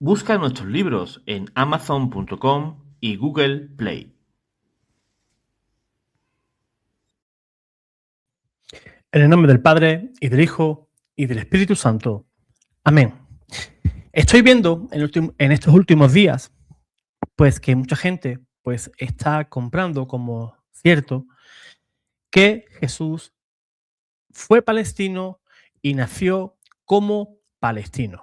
Busca nuestros libros en Amazon.com y Google Play. En el nombre del Padre, y del Hijo, y del Espíritu Santo. Amén. Estoy viendo en estos últimos días, pues que mucha gente pues está comprando como cierto que Jesús fue palestino y nació como palestino.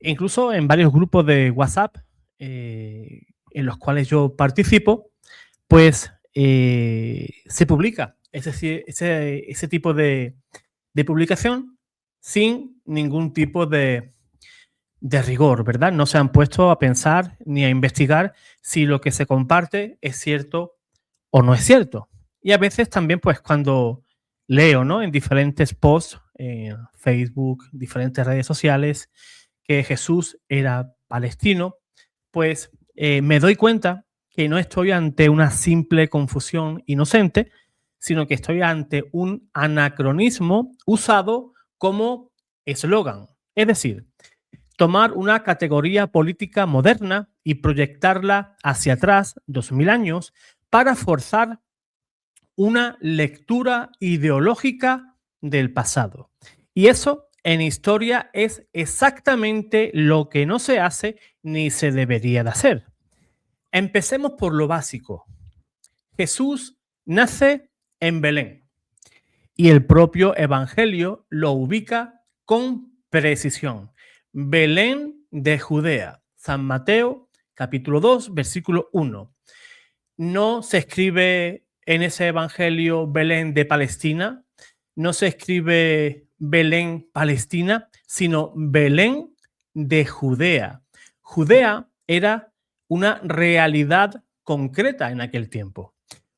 Incluso en varios grupos de WhatsApp en los cuales yo participo, pues se publica ese tipo de publicación sin ningún tipo de rigor, ¿verdad? No se han puesto a pensar ni a investigar si lo que se comparte es cierto o no es cierto. Y a veces también, pues cuando leo, ¿no? En diferentes posts, en Facebook, diferentes redes sociales, que Jesús era palestino, pues me doy cuenta que no estoy ante una simple confusión inocente, sino que estoy ante un anacronismo usado como eslogan. Es decir, tomar una categoría política moderna y proyectarla hacia atrás, 2000 años, para forzar una lectura ideológica del pasado. Y eso en historia es exactamente lo que no se hace ni se debería de hacer. Empecemos por lo básico. Jesús nace en Belén y el propio Evangelio lo ubica con precisión. Belén de Judea, San Mateo, capítulo 2, versículo 1. No se escribe en ese Evangelio Belén de Palestina, no se escribe Belén Palestina, sino Belén de Judea. Judea era una realidad concreta en aquel tiempo,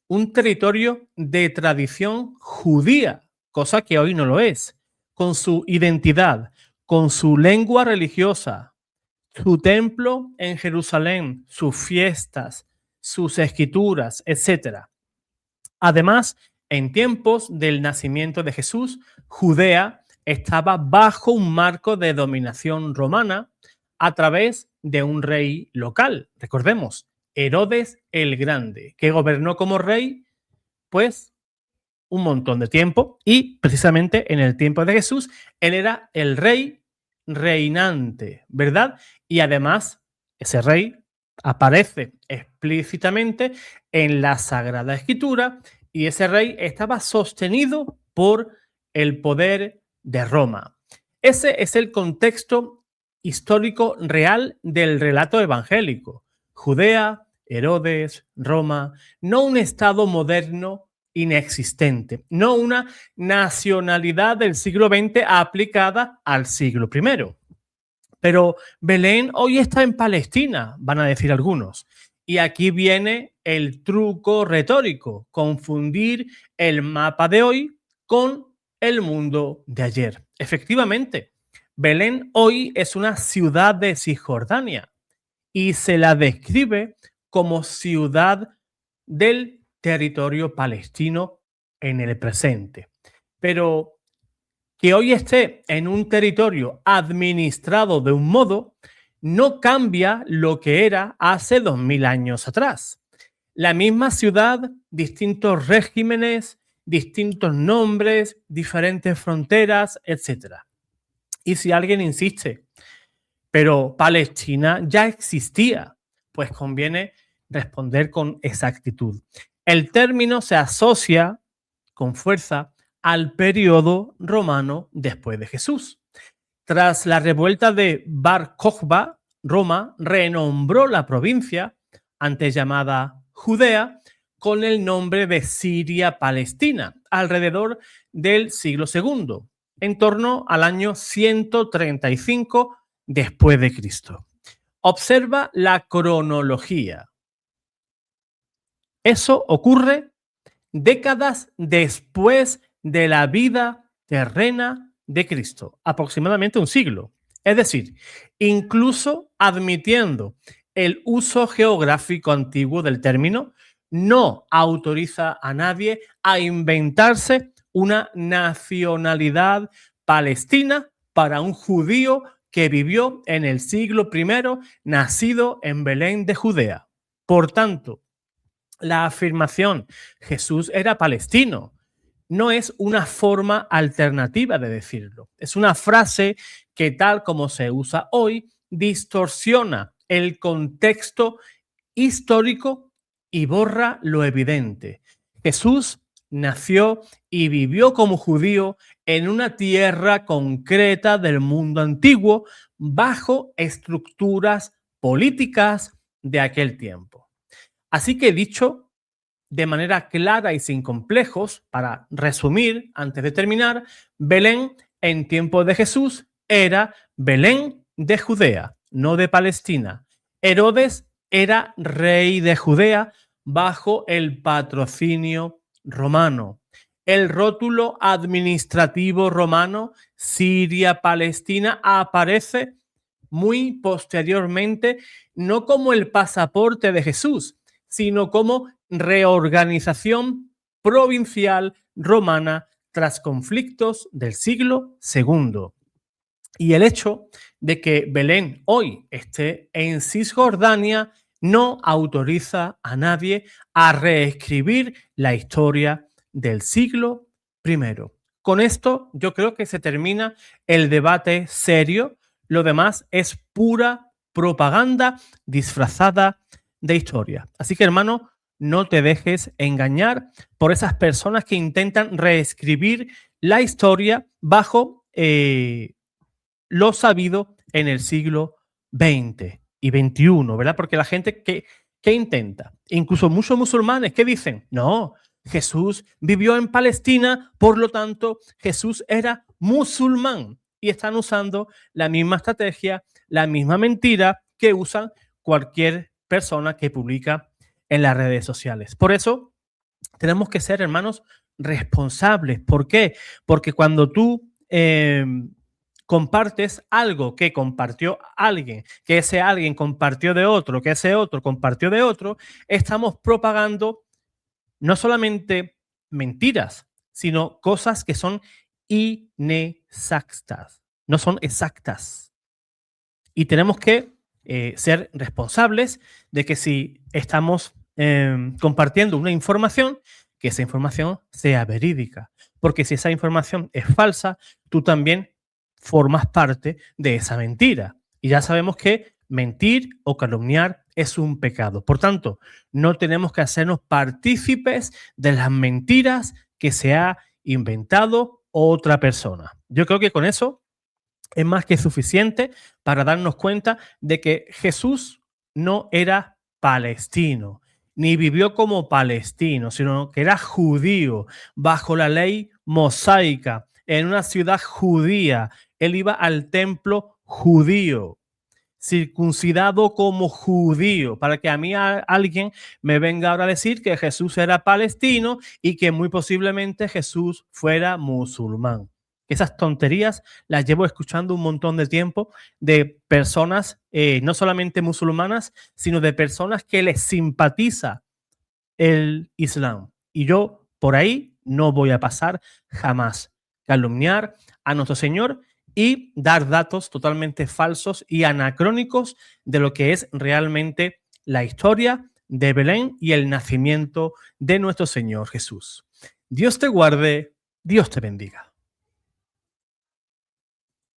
un territorio de tradición judía, cosa que hoy no lo es, con su identidad, con su lengua religiosa, su templo en Jerusalén, sus fiestas, sus escrituras, etc. Además, en tiempos del nacimiento de Jesús, Judea estaba bajo un marco de dominación romana a través de un rey local. Recordemos, Herodes el Grande, que gobernó como rey, pues, un montón de tiempo, y precisamente en el tiempo de Jesús, él era el rey reinante, ¿verdad? Y además, ese rey aparece explícitamente en la Sagrada Escritura y ese rey estaba sostenido por el poder de Roma. Ese es el contexto histórico real del relato evangélico. Judea, Herodes, Roma, no un estado moderno inexistente, no una nacionalidad del siglo XX aplicada al siglo I. Pero Belén hoy está en Palestina, van a decir algunos. Y aquí viene el truco retórico, confundir el mapa de hoy con el mundo de ayer. Efectivamente, Belén hoy es una ciudad de Cisjordania y se la describe como ciudad del territorio palestino en el presente. Pero que hoy esté en un territorio administrado de un modo no cambia lo que era hace 2000 años atrás. La misma ciudad, distintos regímenes, distintos nombres, diferentes fronteras, etc. Y si alguien insiste, pero Palestina ya existía, pues conviene responder con exactitud. El término se asocia con fuerza al periodo romano después de Jesús. Tras la revuelta de Bar Kokhba, Roma renombró la provincia, antes llamada Judea, con el nombre de Siria-Palestina, alrededor del siglo II, en torno al año 135 después de Cristo. Observa la cronología. Eso ocurre décadas después de la vida terrena de Cristo, aproximadamente un siglo. Es decir, incluso admitiendo el uso geográfico antiguo del término, no autoriza a nadie a inventarse una nacionalidad palestina para un judío que vivió en el siglo I, nacido en Belén de Judea. Por tanto, la afirmación Jesús era palestino no es una forma alternativa de decirlo. Es una frase que, tal como se usa hoy, distorsiona el contexto histórico y borra lo evidente. Jesús nació y vivió como judío en una tierra concreta del mundo antiguo, bajo estructuras políticas de aquel tiempo. Así que, dicho de manera clara y sin complejos, para resumir, antes de terminar, Belén en tiempo de Jesús era Belén de Judea, no de Palestina. Herodes era rey de Judea bajo el patrocinio romano. El rótulo administrativo romano, Siria-Palestina, aparece muy posteriormente, no como el pasaporte de Jesús, sino como reorganización provincial romana tras conflictos del siglo II. Y el hecho de que Belén hoy esté en Cisjordania no autoriza a nadie a reescribir la historia del siglo I. Con esto yo creo que se termina el debate serio. Lo demás es pura propaganda disfrazada de historia. Así que, hermano, no te dejes engañar por esas personas que intentan reescribir la historia bajo lo sabido en el siglo XX y XXI, ¿verdad? Porque la gente que intenta, incluso muchos musulmanes que dicen, no, Jesús vivió en Palestina, por lo tanto, Jesús era musulmán. Y están usando la misma estrategia, la misma mentira que usan cualquier persona que publica en las redes sociales. Por eso tenemos que ser, hermanos, responsables. ¿Por qué? Porque cuando tú compartes algo que compartió alguien, que ese alguien compartió de otro, que ese otro compartió de otro, estamos propagando no solamente mentiras, sino cosas que son inexactas, no son exactas. Y tenemos que ser responsables de que si estamos compartiendo una información, que esa información sea verídica. Porque si esa información es falsa, tú también formas parte de esa mentira. Y ya sabemos que mentir o calumniar es un pecado. Por tanto, no tenemos que hacernos partícipes de las mentiras que se ha inventado otra persona. Yo creo que con eso es más que suficiente para darnos cuenta de que Jesús no era palestino, ni vivió como palestino, sino que era judío, bajo la ley mosaica, en una ciudad judía. Él iba al templo judío, circuncidado como judío, para que a mí alguien me venga ahora a decir que Jesús era palestino y que muy posiblemente Jesús fuera musulmán. Esas tonterías las llevo escuchando un montón de tiempo de personas, no solamente musulmanas, sino de personas que les simpatiza el Islam. Y yo por ahí no voy a pasar jamás. Calumniar a nuestro Señor y dar datos totalmente falsos y anacrónicos de lo que es realmente la historia de Belén y el nacimiento de nuestro Señor Jesús. Dios te guarde, Dios te bendiga.